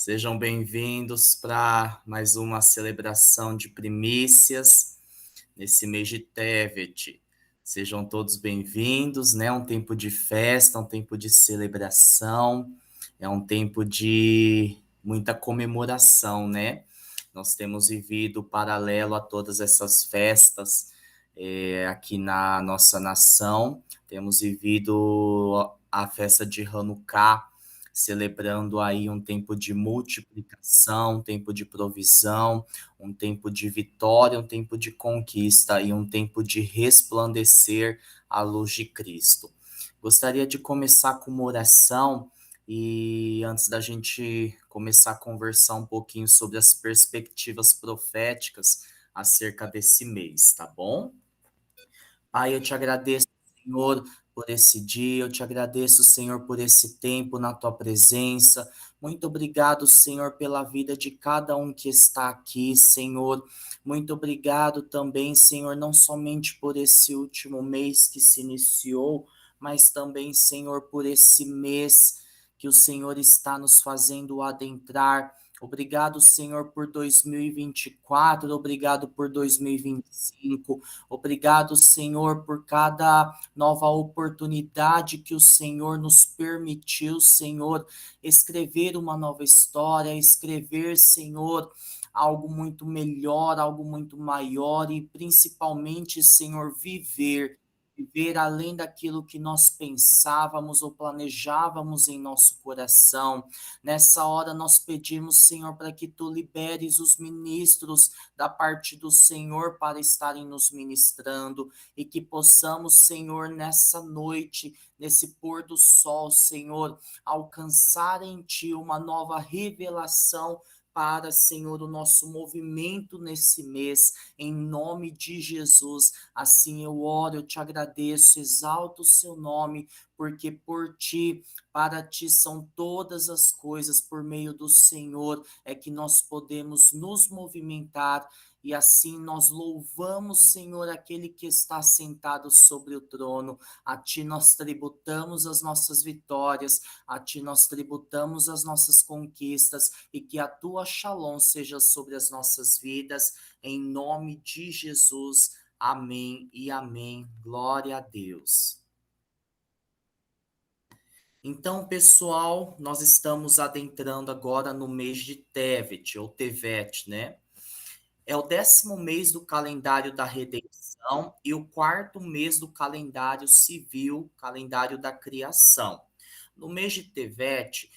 Sejam bem-vindos para mais uma celebração de primícias nesse mês de Tevet. Sejam todos bem-vindos, né? Um tempo de festa, um tempo de celebração, é um tempo de muita comemoração, né? Nós temos vivido paralelo a todas essas festas aqui na nossa nação. Temos vivido a festa de Hanukkah, celebrando aí um tempo de multiplicação, um tempo de provisão, um tempo de vitória, um tempo de conquista e um tempo de resplandecer a luz de Cristo. Gostaria de começar com uma oração e antes da gente começar a conversar um pouquinho sobre as perspectivas proféticas acerca desse mês, tá bom? Pai, eu te agradeço, Senhor, por esse dia, eu te agradeço, Senhor, por esse tempo na tua presença. Muito obrigado, Senhor, pela vida de cada um que está aqui, Senhor. Muito obrigado também, Senhor, não somente por esse último mês que se iniciou, mas também, Senhor, por esse mês que o Senhor está nos fazendo adentrar. Obrigado, Senhor, por 2024, obrigado por 2025. Obrigado, Senhor, por cada nova oportunidade que o Senhor nos permitiu, Senhor, escrever uma nova história, escrever, Senhor, algo muito melhor, algo muito maior e principalmente, Senhor, viver além daquilo que nós pensávamos ou planejávamos em nosso coração. Nessa hora nós pedimos, Senhor, para que tu liberes os ministros da parte do Senhor para estarem nos ministrando e que possamos, Senhor, nessa noite, nesse pôr do sol, Senhor, alcançar em Ti uma nova revelação para, Senhor, o nosso movimento nesse mês, em nome de Jesus. Assim eu oro, eu te agradeço, exalto o seu nome, porque por Ti, para Ti são todas as coisas, por meio do Senhor é que nós podemos nos movimentar e assim nós louvamos, Senhor, aquele que está sentado sobre o trono. A Ti nós tributamos as nossas vitórias, a Ti nós tributamos as nossas conquistas e que a Tua Shalom seja sobre as nossas vidas, em nome de Jesus. Amém e amém. Glória a Deus. Então, pessoal, nós estamos adentrando agora no mês de Tevet, ou Tevet, né? É o 10º mês do calendário da redenção e o 4º mês do calendário civil, calendário da criação. No mês de Tevet,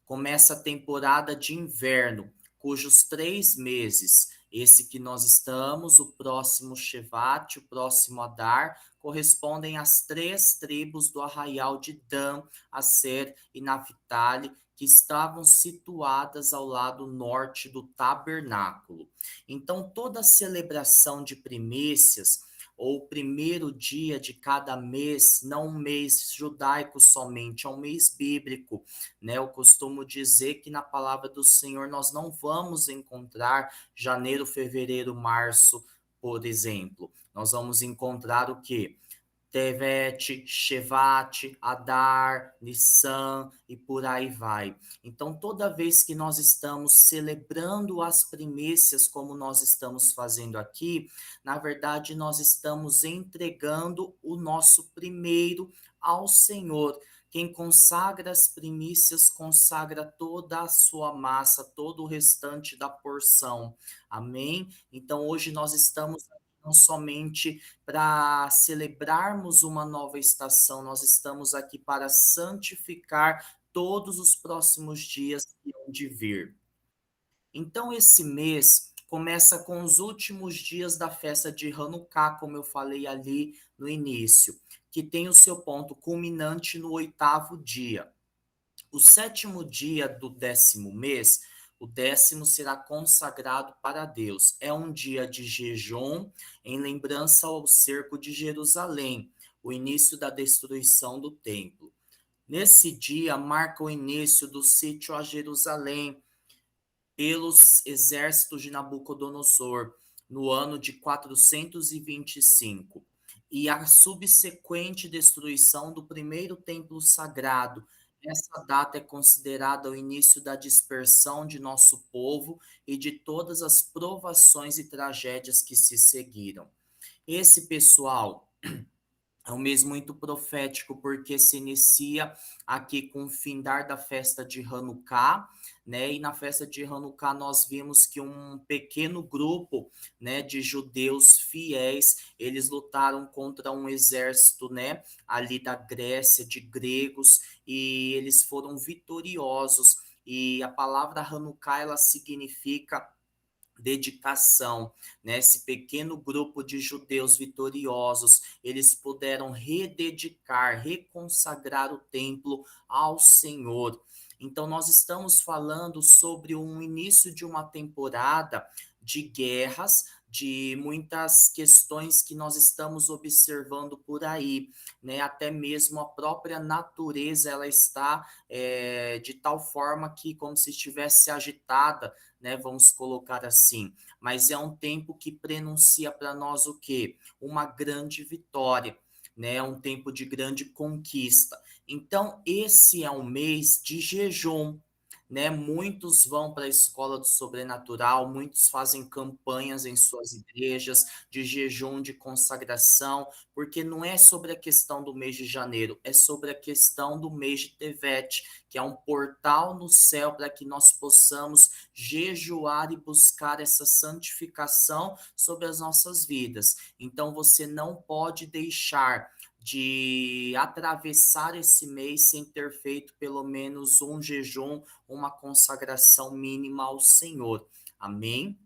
começa a temporada de inverno, cujos 3 meses, esse que nós estamos, o próximo Shevat, o próximo Adar, correspondem às 3 tribos do arraial de Dan, Aser e Naphtali, que estavam situadas ao lado norte do tabernáculo. Então, toda celebração de primícias, ou primeiro dia de cada mês, não um mês judaico somente, é um mês bíblico, né? Eu costumo dizer que na palavra do Senhor nós não vamos encontrar janeiro, fevereiro, março, por exemplo. Nós vamos encontrar o quê? Tevet, Shevat, Adar, Nissan e por aí vai. Então, toda vez que nós estamos celebrando as primícias, como nós estamos fazendo aqui, na verdade, nós estamos entregando o nosso primeiro ao Senhor. Quem consagra as primícias, consagra toda a sua massa, todo o restante da porção. Amém? Então, hoje nós estamos não somente para celebrarmos uma nova estação, nós estamos aqui para santificar todos os próximos dias que hão de vir. Então, esse mês começa com os últimos dias da festa de Hanukkah, como eu falei ali no início, que tem o seu ponto culminante no 8º dia. O 7º dia do 10º mês, o 10º será consagrado para Deus. É um dia de jejum em lembrança ao cerco de Jerusalém, o início da destruição do templo. Nesse dia marca o início do sítio a Jerusalém pelos exércitos de Nabucodonosor, no ano de 425, e a subsequente destruição do primeiro templo sagrado, Essa data é considerada o início da dispersão de nosso povo e de todas as provações e tragédias que se seguiram. Esse pessoal é um mês muito profético, porque se inicia aqui com o findar da festa de Hanukkah, né? E na festa de Hanukkah nós vimos que um pequeno grupo, né, de judeus fiéis, eles lutaram contra um exército, né, ali da Grécia, de gregos, e eles foram vitoriosos. E a palavra Hanukkah, ela significa dedicação, né? Esse pequeno grupo de judeus vitoriosos, eles puderam rededicar, reconsagrar o templo ao Senhor. Então, nós estamos falando sobre um início de uma temporada de guerras, de muitas questões que nós estamos observando por aí, né? Até mesmo a própria natureza, ela está de tal forma que como se estivesse agitada, né? Vamos colocar assim. Mas é um tempo que prenuncia para nós o quê? Uma grande vitória, né? Um tempo de grande conquista. Então, esse é um mês de jejum, né? Muitos vão para a escola do sobrenatural, muitos fazem campanhas em suas igrejas de jejum, de consagração, porque não é sobre a questão do mês de janeiro, é sobre a questão do mês de Tevet, que é um portal no céu para que nós possamos jejuar e buscar essa santificação sobre as nossas vidas. Então você não pode deixar de atravessar esse mês sem ter feito pelo menos um jejum, uma consagração mínima ao Senhor. Amém?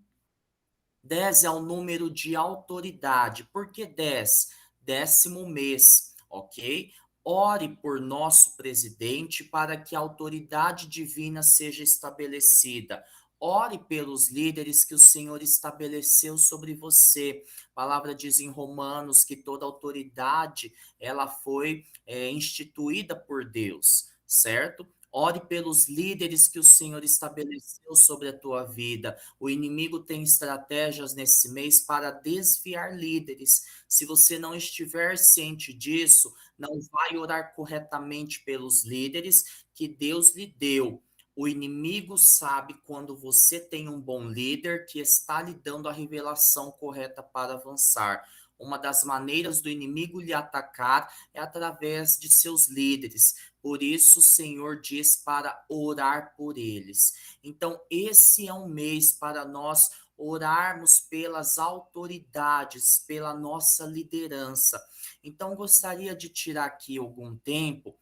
10 é o número de autoridade. Por que 10? 10º mês, ok? Ore por nosso presidente para que a autoridade divina seja estabelecida. Ore pelos líderes que o Senhor estabeleceu sobre você. A palavra diz em Romanos que toda autoridade ela foi instituída por Deus, certo? Ore pelos líderes que o Senhor estabeleceu sobre a tua vida. O inimigo tem estratégias nesse mês para desviar líderes. Se você não estiver ciente disso, não vai orar corretamente pelos líderes que Deus lhe deu. O inimigo sabe quando você tem um bom líder que está lhe dando a revelação correta para avançar. Uma das maneiras do inimigo lhe atacar é através de seus líderes. Por isso, o Senhor diz para orar por eles. Então, esse é um mês para nós orarmos pelas autoridades, pela nossa liderança. Então, gostaria de tirar aqui algum tempo,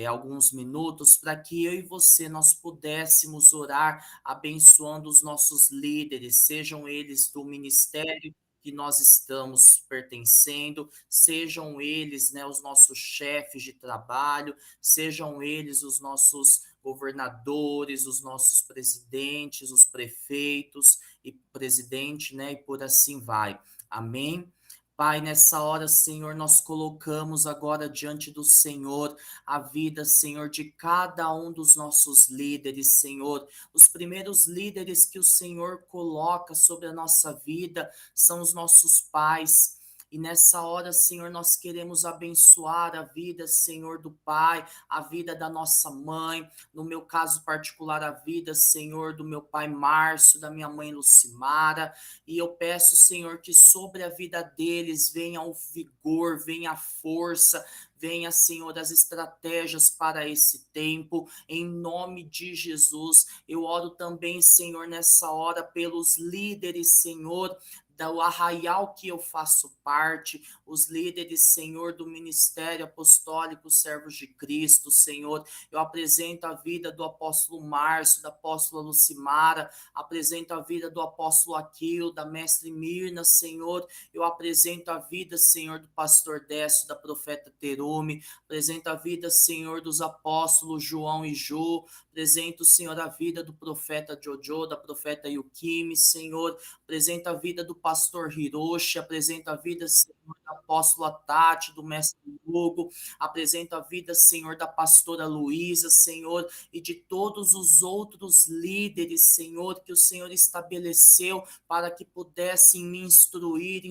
alguns minutos, para que eu e você nós pudéssemos orar abençoando os nossos líderes, sejam eles do ministério que nós estamos pertencendo, sejam eles, né, os nossos chefes de trabalho, sejam eles os nossos governadores, os nossos presidentes, os prefeitos e presidente, né, e por assim vai. Amém? Pai, nessa hora, Senhor, nós colocamos agora diante do Senhor a vida, Senhor, de cada um dos nossos líderes, Senhor. Os primeiros líderes que o Senhor coloca sobre a nossa vida são os nossos pais. E nessa hora, Senhor, nós queremos abençoar a vida, Senhor, do pai, a vida da nossa mãe, no meu caso particular, a vida, Senhor, do meu pai Márcio, da minha mãe Lucimara. E eu peço, Senhor, que sobre a vida deles venha o vigor, venha a força, venha, Senhor, as estratégias para esse tempo, em nome de Jesus. Eu oro também, Senhor, nessa hora pelos líderes, Senhor, do arraial que eu faço parte, os líderes, Senhor, do Ministério Apostólico Servos de Cristo, Senhor. Eu apresento a vida do apóstolo Márcio, da apóstola Lucimara, apresento a vida do apóstolo Aquil, da mestre Mirna, Senhor. Eu apresento a vida, Senhor, do pastor Décio, da profeta Terume, apresento a vida, Senhor, dos apóstolos João e Ju, apresento, Senhor, a vida do profeta Jojo, da profeta Yukimi, Senhor, apresento a vida do pastor Hiroshi, apresento a vida, Senhor, da apóstola Tati, do mestre Hugo, apresento a vida, Senhor, da pastora Luísa, Senhor, e de todos os outros líderes, Senhor, que o Senhor estabeleceu para que pudessem me instruir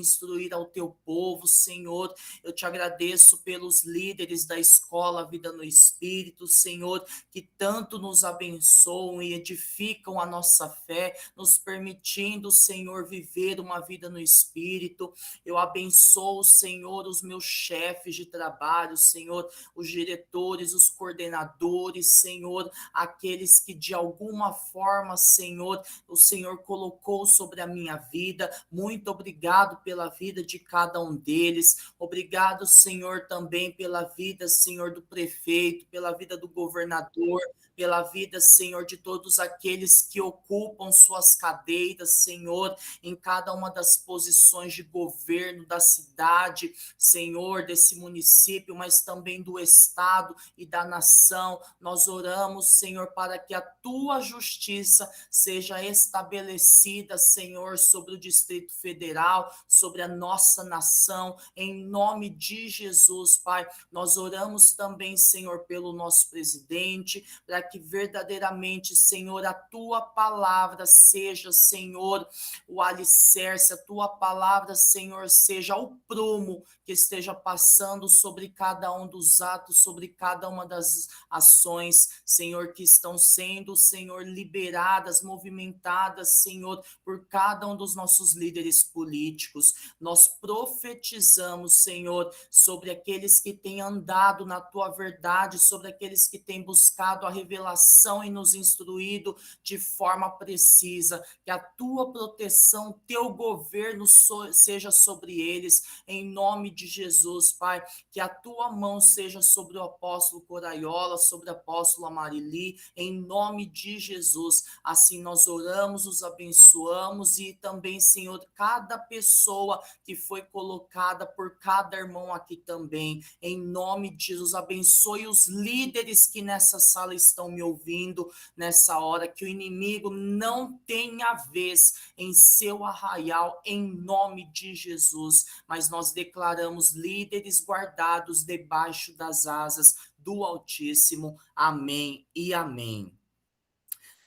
ao teu povo, Senhor. Eu te agradeço pelos líderes da escola Vida no Espírito, Senhor, que tanto nos abençoam e edificam a nossa fé, nos permitindo, Senhor, viver uma vida no Espírito. Eu abençoo, Senhor, os meus chefes de trabalho, Senhor, os diretores, os coordenadores, Senhor, aqueles que de alguma forma, Senhor, o Senhor colocou sobre a minha vida. Muito obrigado pela vida de cada um deles. Obrigado, Senhor, também pela vida, Senhor, do prefeito, pela vida do governador, pela vida, Senhor, de todos aqueles que ocupam suas cadeiras, Senhor, em cada uma das posições de governo da cidade, Senhor, desse município, mas também do estado e da nação. Nós oramos, Senhor, para que a tua justiça seja estabelecida, Senhor, sobre o Distrito Federal, sobre a nossa nação, em nome de Jesus, Pai. Nós oramos também, Senhor, pelo nosso presidente, para que verdadeiramente, Senhor, a tua palavra seja, Senhor, o alicerce, a tua palavra, Senhor, seja o prumo que esteja passando sobre cada um dos atos, sobre cada uma das ações, Senhor, que estão sendo, Senhor, liberadas, movimentadas, Senhor, por cada um dos nossos líderes políticos. Nós profetizamos, Senhor, sobre aqueles que têm andado na tua verdade, sobre aqueles que têm buscado a revelação e nos instruído de forma precisa, que a tua proteção, teu governo seja sobre eles, em nome de Jesus, Pai, que a tua mão seja sobre o apóstolo Coraiola, sobre a apóstola Marili, em nome de Jesus. Assim nós oramos, os abençoamos e também, Senhor, cada pessoa que foi colocada por cada irmão aqui também, em nome de Jesus, abençoe os líderes que nessa sala estão me ouvindo nessa hora, que o inimigo não tenha vez em seu arraial, em nome de Jesus, mas nós declaramos líderes guardados debaixo das asas do Altíssimo. Amém e amém.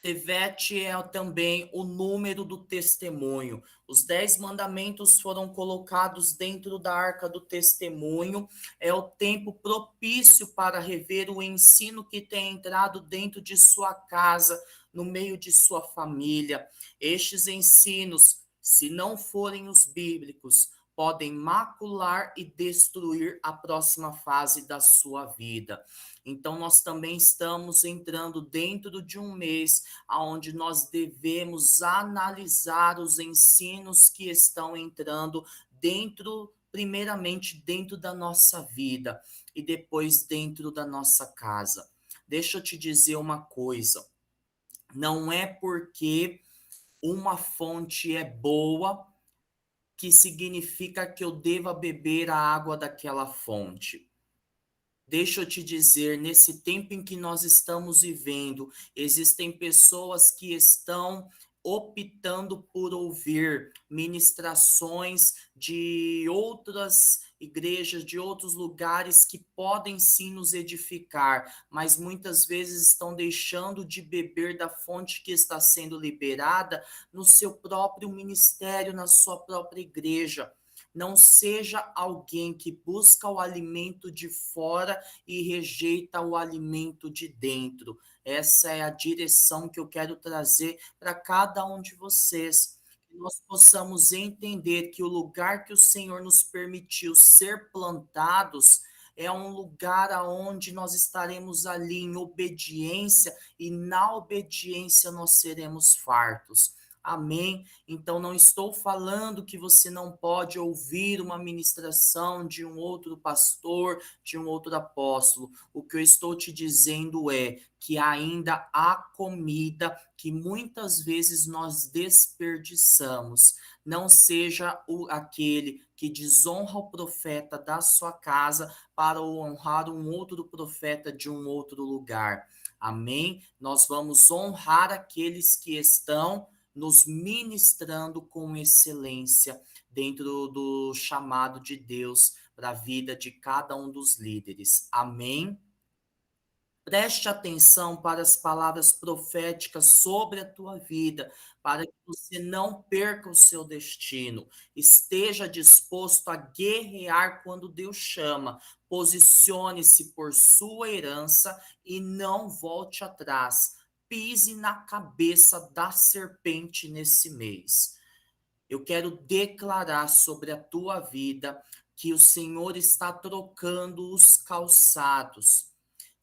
Tevete é também o número do testemunho. Os 10 mandamentos foram colocados dentro da arca do testemunho. É o tempo propício para rever o ensino que tem entrado dentro de sua casa, no meio de sua família. Estes ensinos, se não forem os bíblicos, podem macular e destruir a próxima fase da sua vida. Então, nós também estamos entrando dentro de um mês onde nós devemos analisar os ensinos que estão entrando dentro, primeiramente dentro da nossa vida e depois dentro da nossa casa. Deixa eu te dizer uma coisa, não é porque uma fonte é boa que significa que eu deva beber a água daquela fonte. Deixa eu te dizer, nesse tempo em que nós estamos vivendo, existem pessoas que estão optando por ouvir ministrações de outras igrejas, de outros lugares que podem sim nos edificar, mas muitas vezes estão deixando de beber da fonte que está sendo liberada no seu próprio ministério, na sua própria igreja. Não seja alguém que busca o alimento de fora e rejeita o alimento de dentro. Essa é a direção que eu quero trazer para cada um de vocês. Que nós possamos entender que o lugar que o Senhor nos permitiu ser plantados é um lugar aonde nós estaremos ali em obediência e na obediência nós seremos fartos. Amém? Então, não estou falando que você não pode ouvir uma ministração de um outro pastor, de um outro apóstolo. O que eu estou te dizendo é que ainda há comida que muitas vezes nós desperdiçamos. Não seja aquele que desonra o profeta da sua casa para honrar um outro profeta de um outro lugar. Amém? Nós vamos honrar aqueles que estão nos ministrando com excelência dentro do chamado de Deus para a vida de cada um dos líderes. Amém? Preste atenção para as palavras proféticas sobre a tua vida, para que você não perca o seu destino. Esteja disposto a guerrear quando Deus chama. Posicione-se por sua herança e não volte atrás. Pise na cabeça da serpente nesse mês. Eu quero declarar sobre a tua vida que o Senhor está trocando os calçados.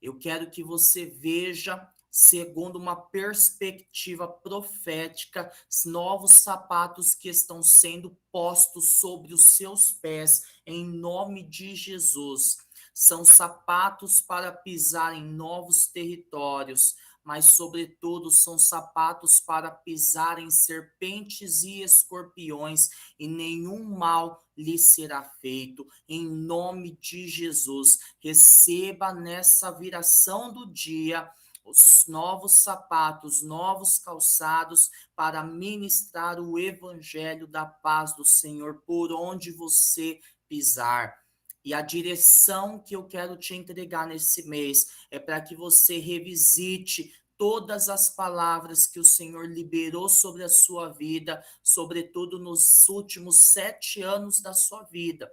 Eu quero que você veja, segundo uma perspectiva profética, novos sapatos que estão sendo postos sobre os seus pés, em nome de Jesus. São sapatos para pisar em novos territórios, mas, sobretudo, são sapatos para pisar em serpentes e escorpiões, e nenhum mal lhe será feito. Em nome de Jesus, receba nessa viração do dia os novos sapatos, novos calçados para ministrar o evangelho da paz do Senhor por onde você pisar. E a direção que eu quero te entregar nesse mês é para que você revisite todas as palavras que o Senhor liberou sobre a sua vida, sobretudo nos últimos 7 anos da sua vida.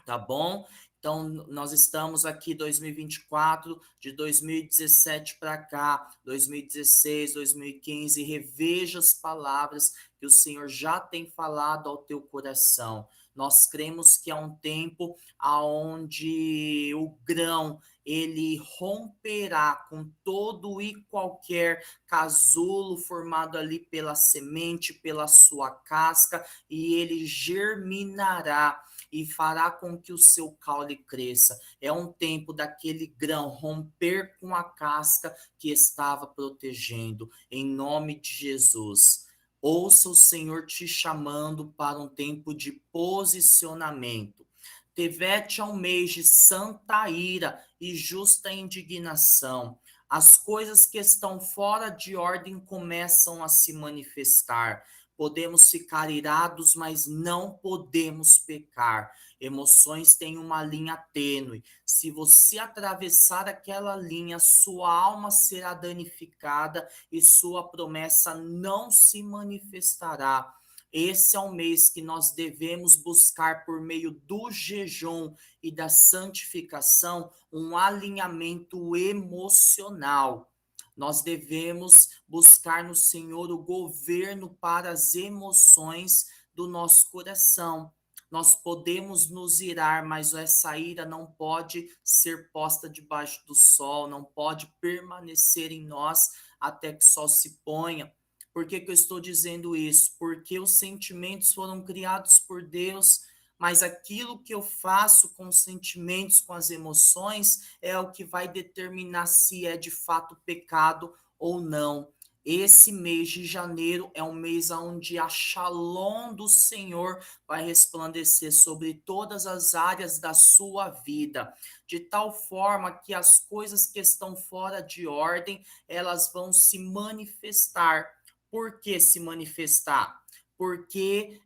Tá bom? Então, nós estamos aqui 2024, de 2017 para cá, 2016, 2015, reveja as palavras que o Senhor já tem falado ao teu coração. Nós cremos que é um tempo aonde o grão ele romperá com todo e qualquer casulo formado ali pela semente, pela sua casca, e ele germinará e fará com que o seu caule cresça. É um tempo daquele grão romper com a casca que estava protegendo, em nome de Jesus. Ouça o Senhor te chamando para um tempo de posicionamento. Tevete é um mês de santa ira e justa indignação. As coisas que estão fora de ordem começam a se manifestar. Podemos ficar irados, mas não podemos pecar. Emoções têm uma linha tênue. Se você atravessar aquela linha, sua alma será danificada e sua promessa não se manifestará. Esse é um mês que nós devemos buscar, por meio do jejum e da santificação, um alinhamento emocional. Nós devemos buscar no Senhor o governo para as emoções do nosso coração. Nós podemos nos irar, mas essa ira não pode ser posta debaixo do sol, não pode permanecer em nós até que o sol se ponha. Por que que eu estou dizendo isso? Porque os sentimentos foram criados por Deus, mas aquilo que eu faço com os sentimentos, com as emoções, é o que vai determinar se é de fato pecado ou não. Esse mês de janeiro é um mês onde a Shalom do Senhor vai resplandecer sobre todas as áreas da sua vida, de tal forma que as coisas que estão fora de ordem, elas vão se manifestar. Por que se manifestar? Porque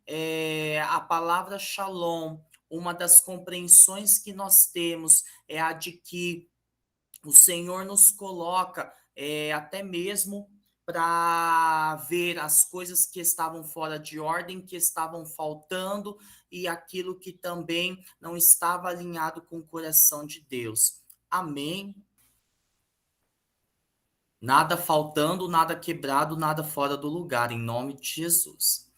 a palavra Shalom, uma das compreensões que nós temos é a de que o Senhor nos coloca até mesmo para ver as coisas que estavam fora de ordem, que estavam faltando, e aquilo que também não estava alinhado com o coração de Deus. Amém? Nada faltando, nada quebrado, nada fora do lugar, em nome de Jesus.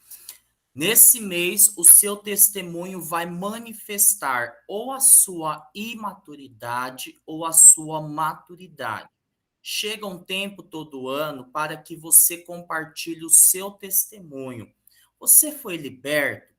Nesse mês, o seu testemunho vai manifestar ou a sua imaturidade ou a sua maturidade. Chega um tempo todo ano para que você compartilhe o seu testemunho. Você foi liberto?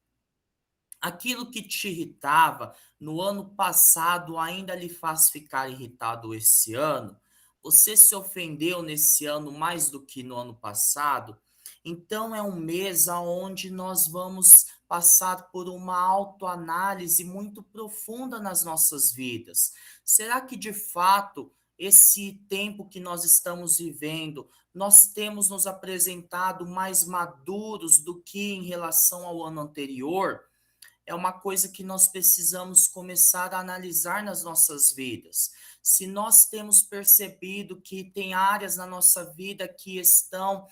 Aquilo que te irritava no ano passado ainda lhe faz ficar irritado esse ano? Você se ofendeu nesse ano mais do que no ano passado? Então é um mês onde nós vamos passar por uma autoanálise muito profunda nas nossas vidas. Será que de fato esse tempo que nós estamos vivendo nós temos nos apresentado mais maduros do que em relação ao ano anterior, é uma coisa que nós precisamos começar a analisar nas nossas vidas. Se nós temos percebido que tem áreas na nossa vida que estão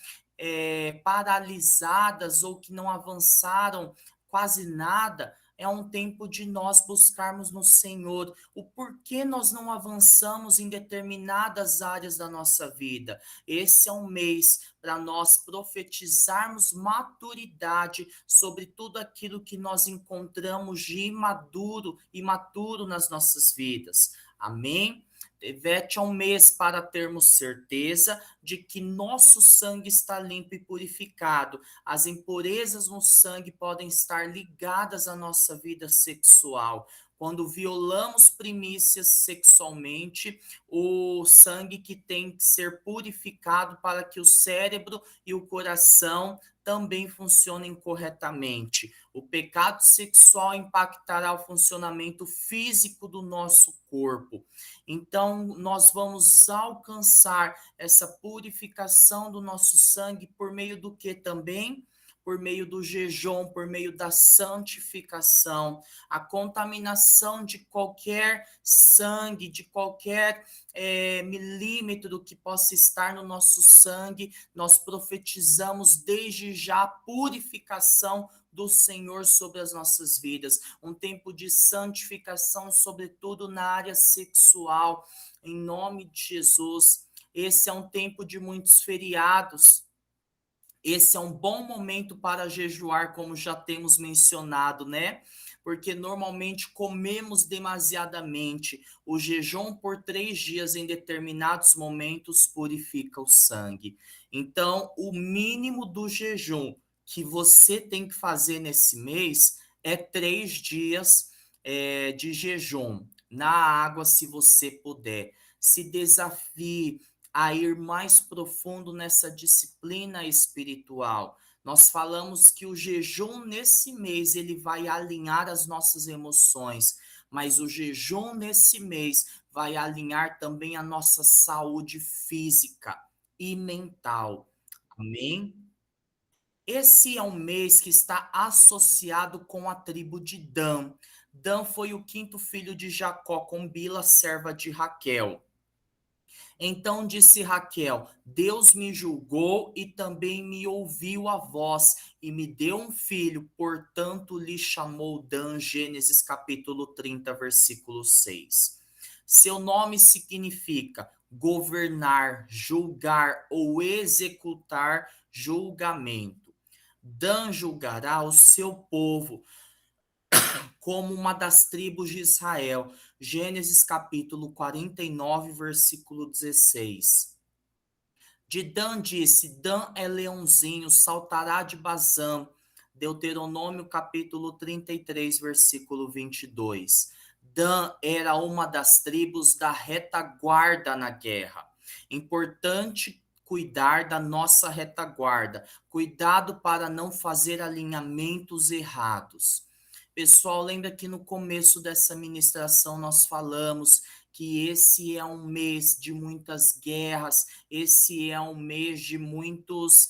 paralisadas ou que não avançaram quase nada, é um tempo de nós buscarmos no Senhor o porquê nós não avançamos em determinadas áreas da nossa vida. Esse é um mês para nós profetizarmos maturidade sobre tudo aquilo que nós encontramos de imaturo nas nossas vidas. Amém? Tevete é um mês para termos certeza de que nosso sangue está limpo e purificado. As impurezas no sangue podem estar ligadas à nossa vida sexual. Quando violamos primícias sexualmente, o sangue que tem que ser purificado para que o cérebro e o coração também funcionem corretamente. O pecado sexual impactará o funcionamento físico do nosso corpo. Então, nós vamos alcançar essa purificação do nosso sangue por meio do que também? Por meio do jejum, por meio da santificação, a contaminação de qualquer sangue, de qualquer milímetro que possa estar no nosso sangue, nós profetizamos desde já a purificação do Senhor sobre as nossas vidas, um tempo de santificação, sobretudo na área sexual, em nome de Jesus. Esse é um tempo de muitos feriados. Esse é um bom momento para jejuar, como já temos mencionado, né? Porque normalmente comemos demasiadamente. O jejum por 3 dias em determinados momentos purifica o sangue. Então, o mínimo do jejum que você tem que fazer nesse mês é 3 dias de jejum na água, se você puder. Se desafie a ir mais profundo nessa disciplina espiritual. Nós falamos que o jejum nesse mês ele vai alinhar as nossas emoções, mas o jejum nesse mês vai alinhar também a nossa saúde física e mental. Amém? Esse é um mês que está associado com a tribo de Dan. Dan foi o quinto filho de Jacó com Bila, serva de Raquel. Então disse Raquel: Deus me julgou e também me ouviu a voz e me deu um filho, portanto lhe chamou Dan. Gênesis capítulo 30, versículo 6. Seu nome significa governar, julgar ou executar julgamento. Dan julgará o seu povo como uma das tribos de Israel. Gênesis capítulo 49, versículo 16. De Dan disse: Dan é leãozinho, saltará de Bazã. Deuteronômio capítulo 33, versículo 22. Dan era uma das tribos da retaguarda na guerra. Importante cuidar da nossa retaguarda. Cuidado para não fazer alinhamentos errados. Pessoal, lembra que no começo dessa ministração nós falamos que esse é um mês de muitas guerras, esse é um mês de muitos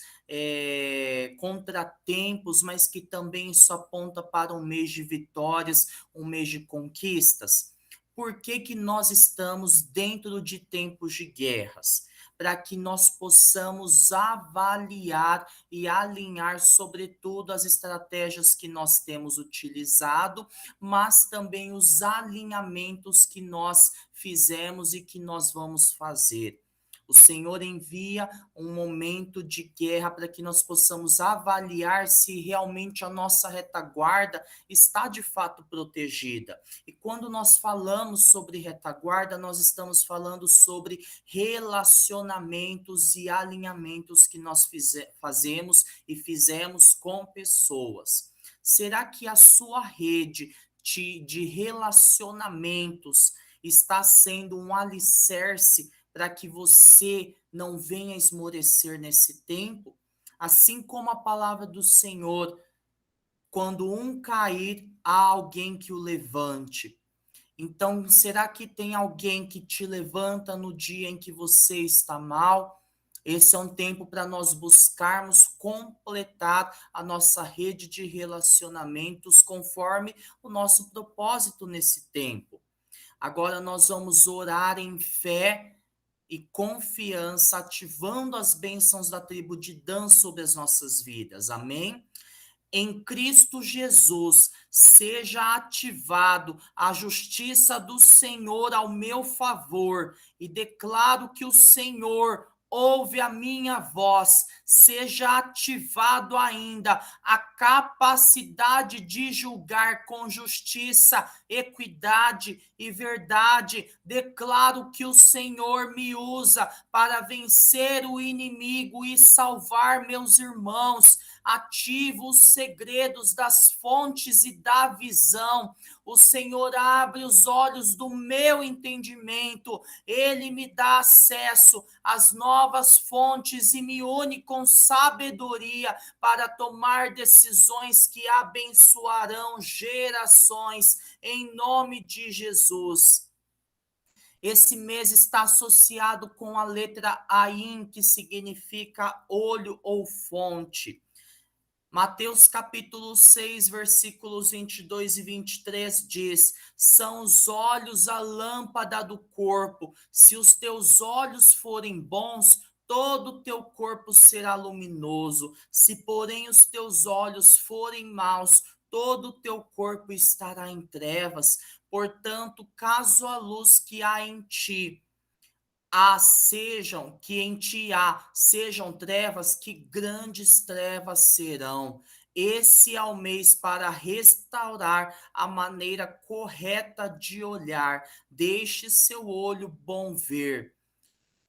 contratempos, mas que também isso aponta para um mês de vitórias, um mês de conquistas. Por que que nós estamos dentro de tempos de guerras? Para que nós possamos avaliar e alinhar, sobretudo, as estratégias que nós temos utilizado, mas também os alinhamentos que nós fizemos e que nós vamos fazer. O Senhor envia um momento de guerra para que nós possamos avaliar se realmente a nossa retaguarda está de fato protegida. E quando nós falamos sobre retaguarda, nós estamos falando sobre relacionamentos e alinhamentos que nós fazemos e fizemos com pessoas. Será que a sua rede de relacionamentos está sendo um alicerce para que você não venha esmorecer nesse tempo? Assim como a palavra do Senhor, quando um cair, há alguém que o levante. Então, será que tem alguém que te levanta no dia em que você está mal? Esse é um tempo para nós buscarmos completar a nossa rede de relacionamentos conforme o nosso propósito nesse tempo. Agora nós vamos orar em fé e confiança, ativando as bênçãos da tribo de Dan sobre as nossas vidas. Amém? Em Cristo Jesus, seja ativado a justiça do Senhor ao meu favor, e declaro que o Senhor ouve a minha voz, seja ativado ainda a capacidade de julgar com justiça, equidade e verdade. Declaro que o Senhor me usa para vencer o inimigo e salvar meus irmãos. Ativo os segredos das fontes e da visão. O Senhor abre os olhos do meu entendimento. Ele me dá acesso às novas fontes e me une com sabedoria para tomar decisões que abençoarão gerações, em nome de Jesus. Esse mês está associado com a letra Ain, que significa olho ou fonte. Mateus capítulo 6, versículos 22 e 23 diz: são os olhos a lâmpada do corpo. Se os teus olhos forem bons, todo o teu corpo será luminoso. Se, porém, os teus olhos forem maus, todo o teu corpo estará em trevas. Portanto, caso a luz que há em ti sejam, que em ti há, sejam trevas, que grandes trevas serão. Esse é o mês para restaurar a maneira correta de olhar. Deixe seu olho bom ver.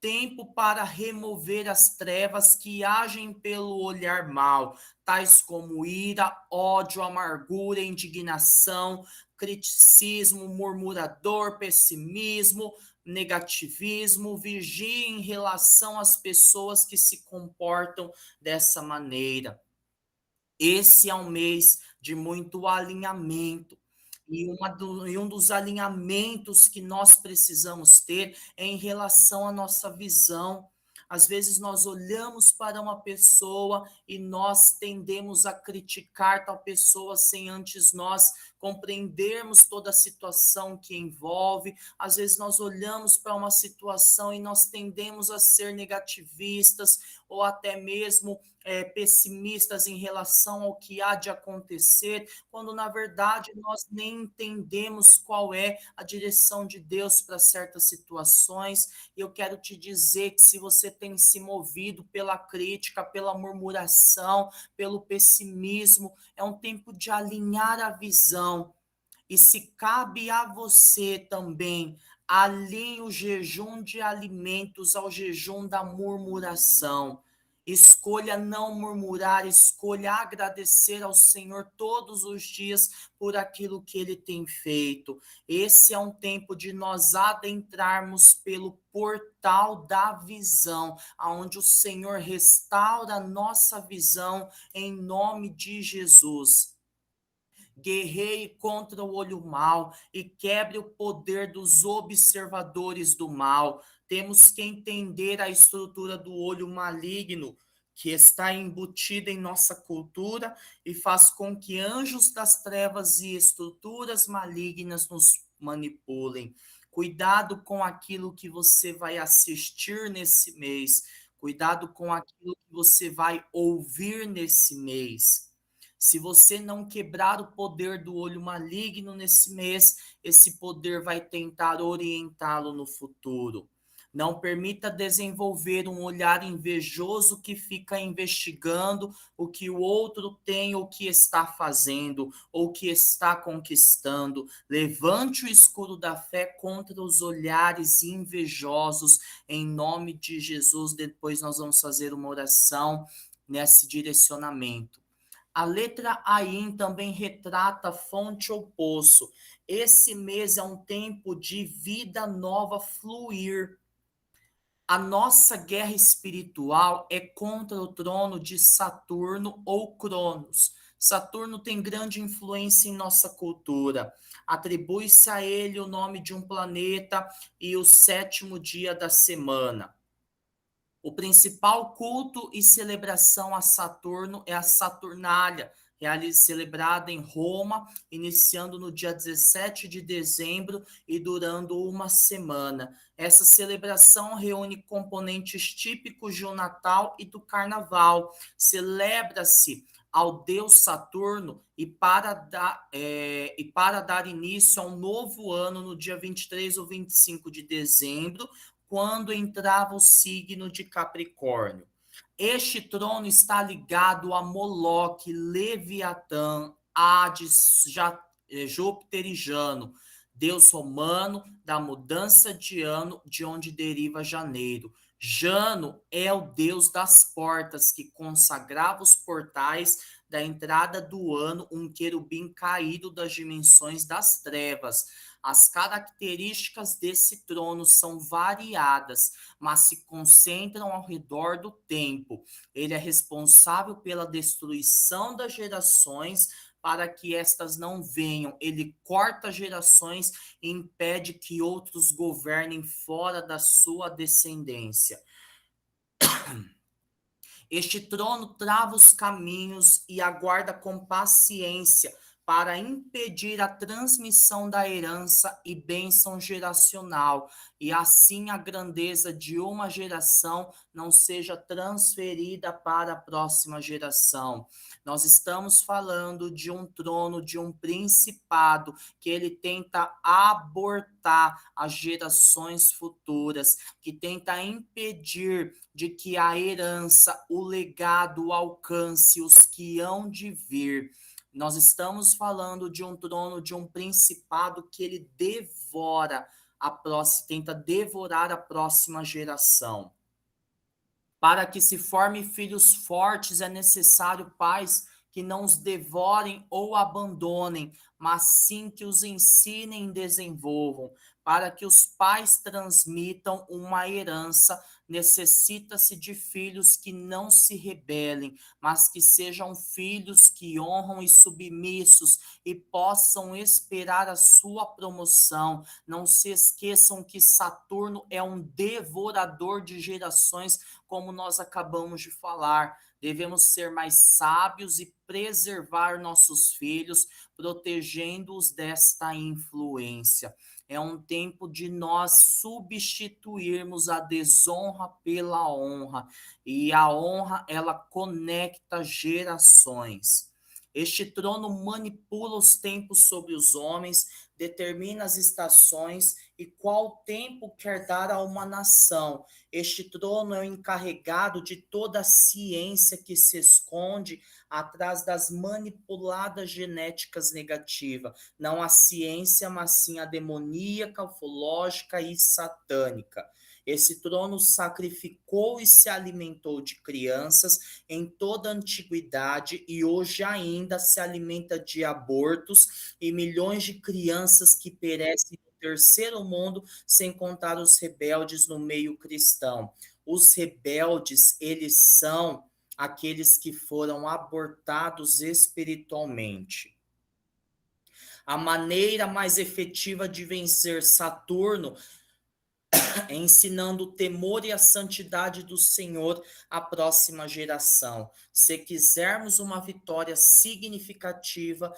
Tempo para remover as trevas que agem pelo olhar mal, tais como ira, ódio, amargura, indignação, criticismo, murmurador, pessimismo, negativismo. Vigie em relação às pessoas que se comportam dessa maneira. Esse é um mês de muito alinhamento. E um dos alinhamentos que nós precisamos ter é em relação à nossa visão. Às vezes nós olhamos para uma pessoa e nós tendemos a criticar tal pessoa sem antes nós compreendermos toda a situação que envolve. Às vezes nós olhamos para uma situação e nós tendemos a ser negativistas ou até mesmo pessimistas em relação ao que há de acontecer, quando na verdade nós nem entendemos qual é a direção de Deus para certas situações. E eu quero te dizer que se você tem se movido pela crítica, pela murmuração, pelo pessimismo, é um tempo de alinhar a visão. E se cabe a você também, alinhe o jejum de alimentos ao jejum da murmuração. Escolha não murmurar, escolha agradecer ao Senhor todos os dias por aquilo que Ele tem feito. Esse é um tempo de nós adentrarmos pelo portal da visão, aonde o Senhor restaura a nossa visão em nome de Jesus. Guerreie contra o olho mau e quebre o poder dos observadores do mal. Temos que entender a estrutura do olho maligno que está embutida em nossa cultura e faz com que anjos das trevas e estruturas malignas nos manipulem. Cuidado com aquilo que você vai assistir nesse mês. Cuidado com aquilo que você vai ouvir nesse mês. Se você não quebrar o poder do olho maligno nesse mês, esse poder vai tentar orientá-lo no futuro. Não permita desenvolver um olhar invejoso que fica investigando o que o outro tem, ou que está fazendo, ou que está conquistando. Levante o escudo da fé contra os olhares invejosos, em nome de Jesus. Depois nós vamos fazer uma oração nesse direcionamento. A letra Ain também retrata fonte ou poço. Esse mês é um tempo de vida nova fluir. A nossa guerra espiritual é contra o trono de Saturno ou Cronos. Saturno tem grande influência em nossa cultura. Atribui-se a ele o nome de um planeta e o sétimo dia da semana. O principal culto e celebração a Saturno é a Saturnália, celebrada em Roma, iniciando no dia 17 de dezembro e durando uma semana. Essa celebração reúne componentes típicos de um Natal e do Carnaval. Celebra-se ao deus Saturno e para dar início a um novo ano no dia 23 ou 25 de dezembro, quando entrava o signo de Capricórnio. Este trono está ligado a Moloque, Leviatã, Hades, Júpiter e Jano, deus romano da mudança de ano, de onde deriva janeiro. Jano é o deus das portas, que consagrava os portais da entrada do ano, um querubim caído das dimensões das trevas. As características desse trono são variadas, mas se concentram ao redor do tempo. Ele é responsável pela destruição das gerações para que estas não venham. Ele corta gerações e impede que outros governem fora da sua descendência. Este trono trava os caminhos e aguarda com paciência para impedir a transmissão da herança e bênção geracional, e assim a grandeza de uma geração não seja transferida para a próxima geração. Nós estamos falando de um trono, de um principado, que ele tenta abortar as gerações futuras, que tenta impedir de que a herança, o legado alcance os que hão de vir. Nós estamos falando de um trono, de um principado que ele tenta devorar a próxima geração. Para que se forme filhos fortes, é necessário pais que não os devorem ou abandonem, mas sim que os ensinem e desenvolvam. Para que os pais transmitam uma herança, necessita-se de filhos que não se rebelem, mas que sejam filhos que honram e submissos e possam esperar a sua promoção. Não se esqueçam que Saturno é um devorador de gerações, como nós acabamos de falar. Devemos ser mais sábios e preservar nossos filhos, protegendo-os desta influência. É um tempo de nós substituirmos a desonra pela honra. E a honra, ela conecta gerações. Este trono manipula os tempos sobre os homens, determina as estações e qual tempo quer dar a uma nação. Este trono é o encarregado de toda a ciência que se esconde atrás das manipuladas genéticas negativas. Não a ciência, mas sim a demoníaca, ufológica e satânica. Esse trono sacrificou e se alimentou de crianças em toda a antiguidade e hoje ainda se alimenta de abortos e milhões de crianças que perecem no terceiro mundo, sem contar os rebeldes no meio cristão. Os rebeldes, eles são aqueles que foram abortados espiritualmente. A maneira mais efetiva de vencer Saturno ensinando o temor e a santidade do Senhor à próxima geração. Se quisermos uma vitória significativa,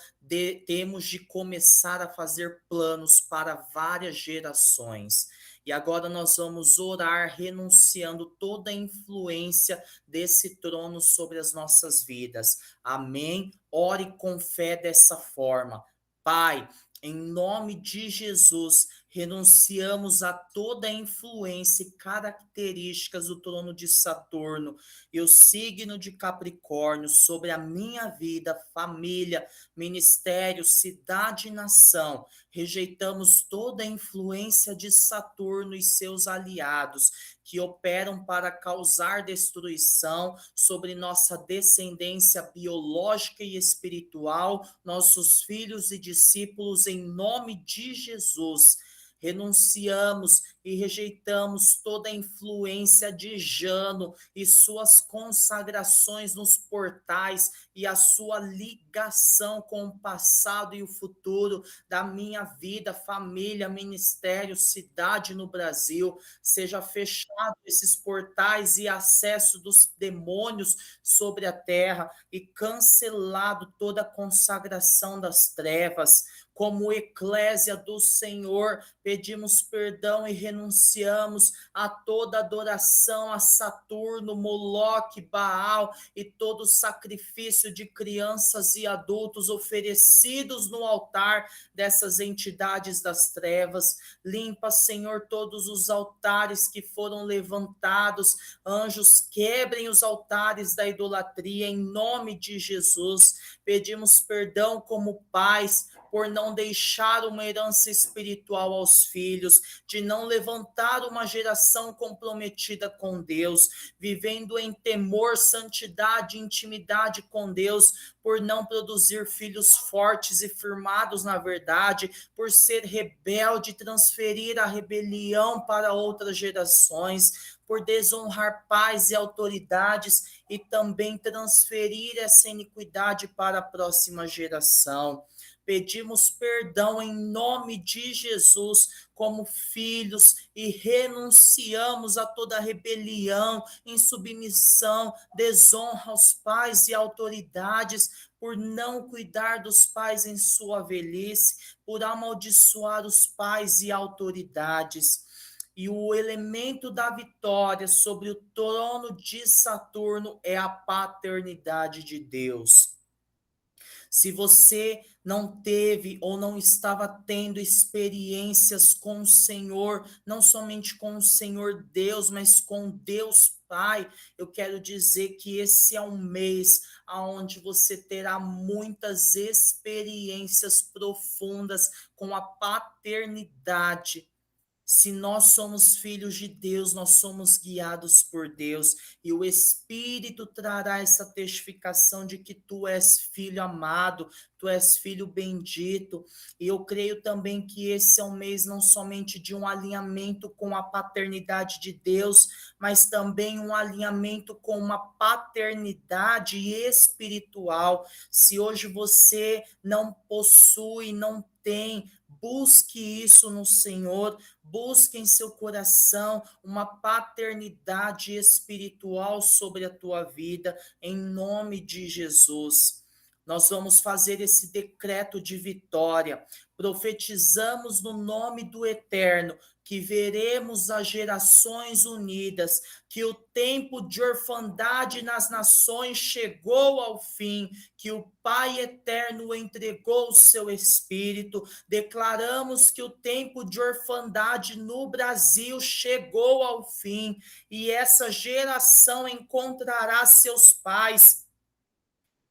temos de começar a fazer planos para várias gerações. E agora nós vamos orar, renunciando toda a influência desse trono sobre as nossas vidas. Amém? Ore com fé dessa forma. Pai, em nome de Jesus, renunciamos a toda a influência e características do trono de Saturno e o signo de Capricórnio sobre a minha vida, família, ministério, cidade e nação. Rejeitamos toda a influência de Saturno e seus aliados, que operam para causar destruição sobre nossa descendência biológica e espiritual, nossos filhos e discípulos, em nome de Jesus. Renunciamos e rejeitamos toda influência de Jano e suas consagrações nos portais e a sua ligação com o passado e o futuro da minha vida, família, ministério, cidade no Brasil. Seja fechado esses portais e acesso dos demônios sobre a terra e cancelado toda a consagração das trevas. Como eclésia do Senhor, pedimos perdão e renunciamos a toda adoração a Saturno, Moloque, Baal e todo sacrifício de crianças e adultos oferecidos no altar dessas entidades das trevas. Limpa, Senhor, todos os altares que foram levantados. Anjos, quebrem os altares da idolatria em nome de Jesus. Pedimos perdão como pais por não deixar uma herança espiritual aos filhos, de não levantar uma geração comprometida com Deus, vivendo em temor, santidade, intimidade com Deus, por não produzir filhos fortes e firmados na verdade, por ser rebelde, transferir a rebelião para outras gerações, por desonrar pais e autoridades e também transferir essa iniquidade para a próxima geração. Pedimos perdão em nome de Jesus, como filhos, e renunciamos a toda rebelião, insubmissão, desonra aos pais e autoridades, por não cuidar dos pais em sua velhice, por amaldiçoar os pais e autoridades. E o elemento da vitória sobre o trono de Saturno é a paternidade de Deus. Se você não teve ou não estava tendo experiências com o Senhor, não somente com o Senhor Deus, mas com Deus Pai, eu quero dizer que esse é um mês onde você terá muitas experiências profundas com a paternidade. Se nós somos filhos de Deus, nós somos guiados por Deus, e o Espírito trará essa testificação de que tu és filho amado, tu és filho bendito. E eu creio também que esse é um mês não somente de um alinhamento com a paternidade de Deus, mas também um alinhamento com uma paternidade espiritual. Se hoje você não possui, não tem, busque isso no Senhor, busque em seu coração uma paternidade espiritual sobre a tua vida, em nome de Jesus. Nós vamos fazer esse decreto de vitória. Profetizamos no nome do Eterno que veremos as gerações unidas, que o tempo de orfandade nas nações chegou ao fim, que o Pai Eterno entregou o seu Espírito. Declaramos que o tempo de orfandade no Brasil chegou ao fim e essa geração encontrará seus pais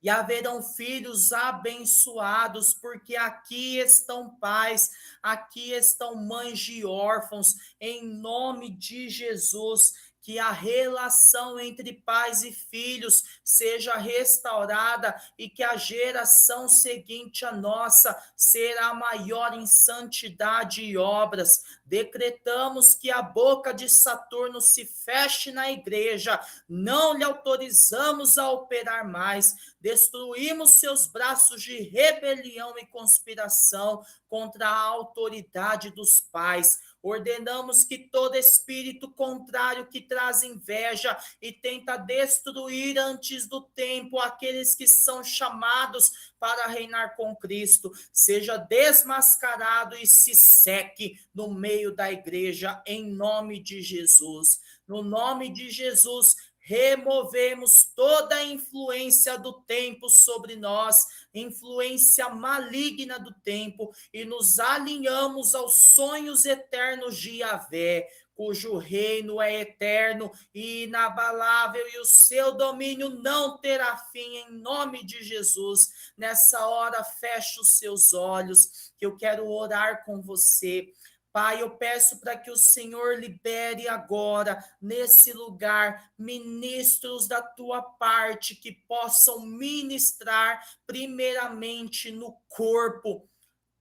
e haverão filhos abençoados, porque aqui estão pais, aqui estão mães de órfãos, em nome de Jesus. Que a relação entre pais e filhos seja restaurada e que a geração seguinte à nossa será maior em santidade e obras. Decretamos que a boca de Saturno se feche na igreja, não lhe autorizamos a operar mais, destruímos seus braços de rebelião e conspiração contra a autoridade dos pais. Ordenamos que todo espírito contrário que traz inveja e tenta destruir antes do tempo aqueles que são chamados para reinar com Cristo, seja desmascarado e se seque no meio da igreja, em nome de Jesus. No nome de Jesus, removemos toda a influência do tempo sobre nós, influência maligna do tempo, e nos alinhamos aos sonhos eternos de Yahvé, cujo reino é eterno e inabalável, e o seu domínio não terá fim, em nome de Jesus. Nessa hora, feche os seus olhos, que eu quero orar com você. Pai, eu peço para que o Senhor libere agora, nesse lugar, ministros da tua parte que possam ministrar primeiramente no corpo.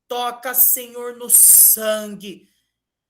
Toca, Senhor, no sangue.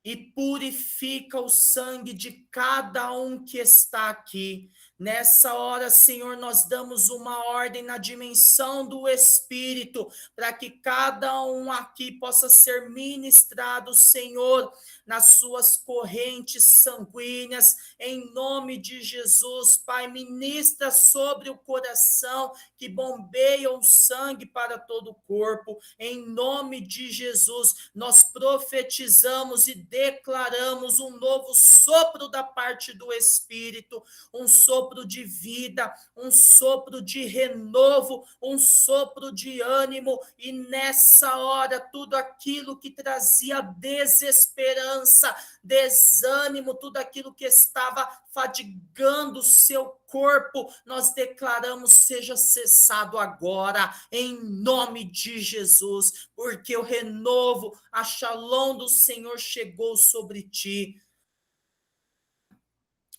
e purifica o sangue de cada um que está aqui. Nessa hora, Senhor, nós damos uma ordem na dimensão do Espírito, para que cada um aqui possa ser ministrado, Senhor, nas suas correntes sanguíneas, em nome de Jesus. Pai, ministra sobre o coração, que bombeia o sangue para todo o corpo, em nome de Jesus. Nós profetizamos e declaramos um novo sopro da parte do Espírito, um sopro de vida, um sopro de renovo, um sopro de ânimo, e nessa hora tudo aquilo que trazia desesperança, desânimo, tudo aquilo que estava fadigando o seu corpo, nós declaramos seja cessado agora, em nome de Jesus, porque o renovo, a Shalom do Senhor chegou sobre ti.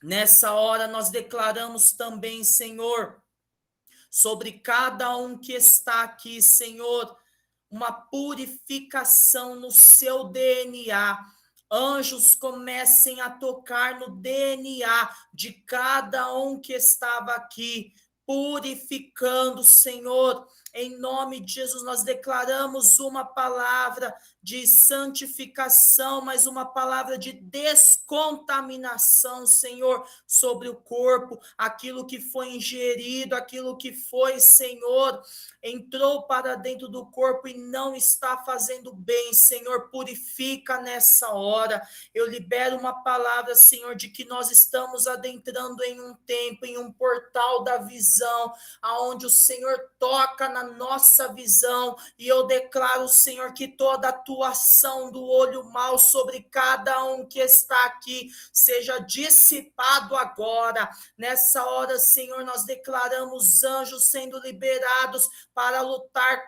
Nessa hora nós declaramos também, Senhor, sobre cada um que está aqui, Senhor, uma purificação no seu DNA. Anjos comecem a tocar no DNA de cada um que estava aqui, purificando, Senhor. Em nome de Jesus, nós declaramos uma palavra de santificação, mas uma palavra de descontaminação, Senhor, sobre o corpo, aquilo que foi ingerido, aquilo que foi, Senhor, entrou para dentro do corpo e não está fazendo bem, Senhor, purifica nessa hora. Eu libero uma palavra, Senhor, de que nós estamos adentrando em um tempo, em um portal da visão, aonde o Senhor toca na nossa visão, e eu declaro, Senhor, que toda atuação do olho mau sobre cada um que está aqui seja dissipado agora. Nessa hora, Senhor, nós declaramos anjos sendo liberados para lutar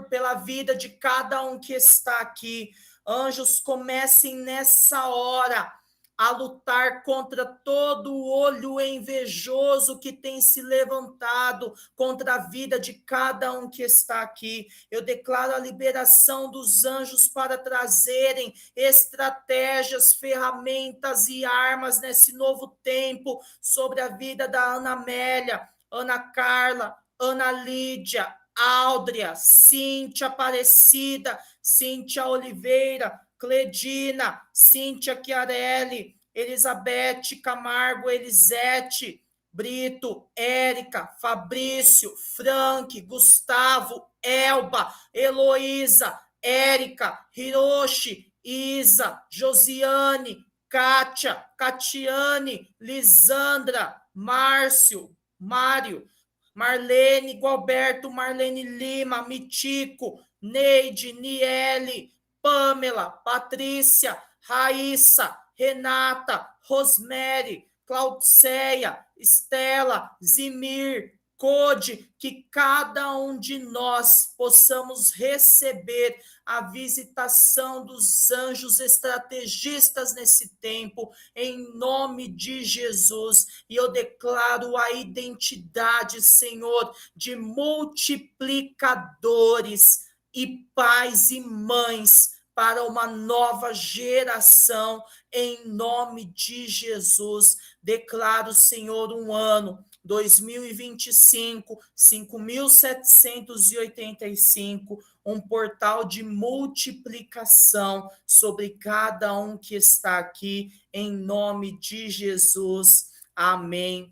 pela vida de cada um que está aqui. Anjos, comecem nessa hora a lutar contra todo o olho invejoso que tem se levantado contra a vida de cada um que está aqui. Eu declaro a liberação dos anjos para trazerem estratégias, ferramentas e armas nesse novo tempo sobre a vida da Ana Amélia, Ana Carla, Ana Lídia, Áudria, Cíntia Aparecida, Cíntia Oliveira, Cledina, Cíntia Chiarelli, Elizabeth Camargo, Elisete, Brito, Érica, Fabrício, Frank, Gustavo, Elba, Heloísa, Érica, Hiroshi, Isa, Josiane, Kátia, Catiane, Lisandra, Márcio, Mário, Marlene Gualberto, Marlene Lima, Mitico, Neide, Niele, Pamela, Patrícia, Raíssa, Renata, Rosemary, Claudiceia, Estela, Zimir, Code, que cada um de nós possamos receber a visitação dos anjos estrategistas nesse tempo, em nome de Jesus. E eu declaro a identidade, Senhor, de multiplicadores e pais e mães para uma nova geração, em nome de Jesus. Declaro, Senhor, um ano 2025, 5.785, um portal de multiplicação sobre cada um que está aqui, em nome de Jesus. Amém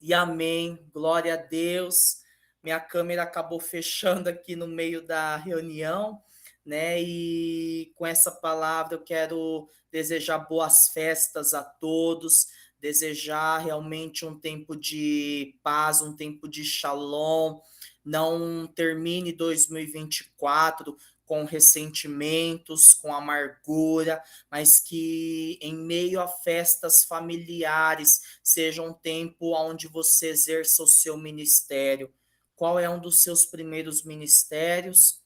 e amém. Glória a Deus. Minha câmera acabou fechando aqui no meio da reunião, né? E com essa palavra eu quero desejar boas festas a todos, desejar realmente um tempo de paz, um tempo de shalom. Não termine 2024 com ressentimentos, com amargura, mas que em meio a festas familiares seja um tempo onde você exerça o seu ministério. Qual é um dos seus primeiros ministérios?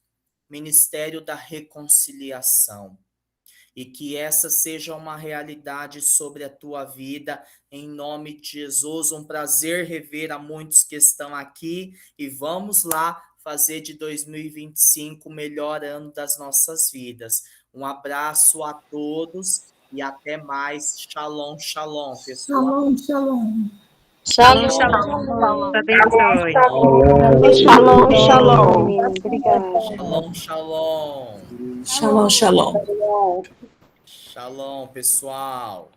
Ministério da reconciliação. E que essa seja uma realidade sobre a tua vida, em nome de Jesus. Um prazer rever a muitos que estão aqui, e vamos lá fazer de 2025 o melhor ano das nossas vidas. Um abraço a todos e até mais. Shalom, shalom, pessoal. Shalom, shalom. Shalom, shalom. Abençoe. Shalom, shalom. Obrigada. Shalom, shalom. Shalom, shalom. Shalom, pessoal.